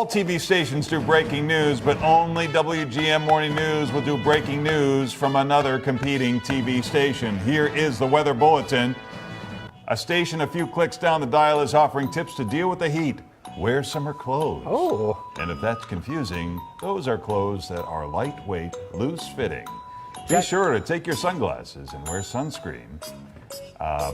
All TV stations do breaking news, but only WGM Morning News will do breaking news from another competing TV station. Here is the weather bulletin. A station a few clicks down the dial is offering tips to deal with the heat. Wear summer clothes. Oh. And if that's confusing, those are clothes that are lightweight, loose-fitting. Be sure to take your sunglasses and wear sunscreen.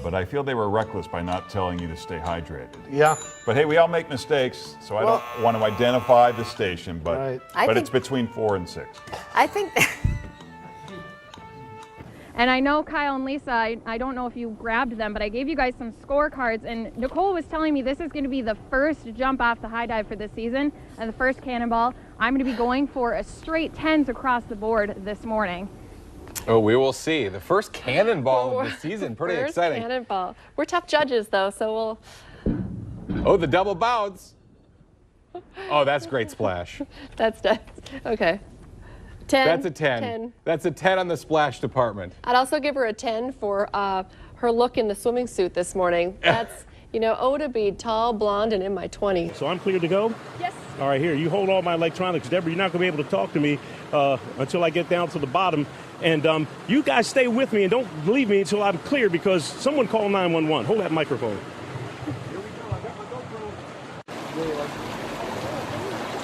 But I feel they were reckless by not telling you to stay hydrated. Yeah. But hey, we all make mistakes, so I don't want to identify the station, but it's between 4 and 6. I think. And I know Kyle and Lisa, I don't know if you grabbed them, but I gave you guys some scorecards, and Nicole was telling me this is going to be the first jump off the high dive for this season and the first cannonball. I'm going to be going for a straight 10s across the board this morning. Oh, we will see. The first cannonball of the season. Pretty exciting. Cannonball. We're tough judges, though, so we'll. Oh, the double bounce. Oh, that's great splash. That's done. Okay. 10. That's a 10. That's a 10 on the splash department. I'd also give her a 10 for her look in the swimming suit this morning. That's, you know, oh, to be tall, blonde, and in my 20s. So I'm clear to go? Yes. All right, here, you hold all my electronics. Deborah, you're not going to be able to talk to me until I get down to the bottom. And you guys stay with me and don't leave me until I'm clear, because someone call 911. Hold that microphone. Here we go. I got my GoPro.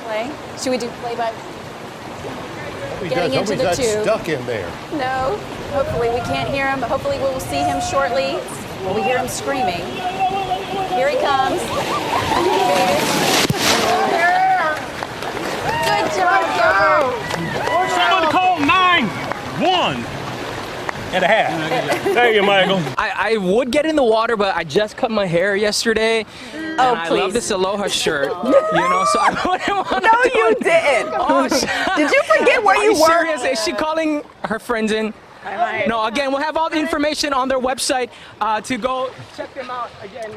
Play? Should we do play by? Getting into the tube. Stuck in there. No. Hopefully we can't hear him, but hopefully we will see him shortly. Well, we hear him screaming. Here he comes. Good job, Pedro. Someone call 911. There you, Michael. I would get in the water, but I just cut my hair yesterday. And I love this Aloha shirt, you know, so I wouldn't want to. No, you didn't. Oh, did you forget where you were? Serious? Is she calling her friends in? No, again, we'll have all the information on their website to go check them out again.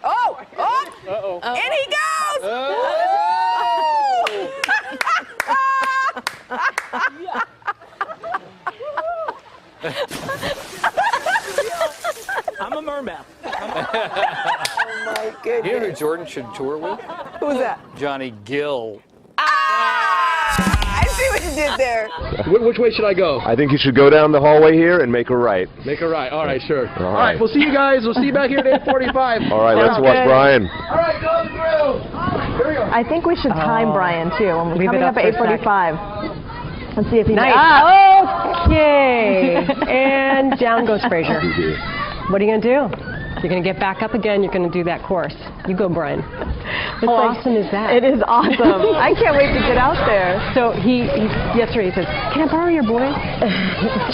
Oh! Uh-oh. And he goes! I'm a merman. Oh my goodness. You know who Jordan should tour with? Who's that? Johnny Gill. I see what you did there. Which way should I go? I think you should go down the hallway here and make a right. Make a right. All right, sure. All right. We'll see you guys. We'll see you back here at 8:45. All right, let's watch Brian. All right, go to the grill. Here we go. I think we should time Brian, too. When we're coming up at 8:45. Let's see if he Nice. Okay. And down goes Frazier. What are you going to do? You're going to get back up again. You're going to do that course. You go, Brian. How awesome is that? It is awesome. I can't wait to get out there. So yesterday he says, "Can I borrow your boy?"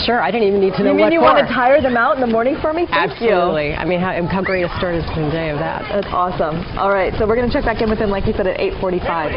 Sure. I didn't even need to know what You for. want to tire them out in the morning for me? Thank Absolutely. you. I mean, how great a start is the day of that. That's awesome. All right, so we're going to check back in with him, like you said, at 8:45.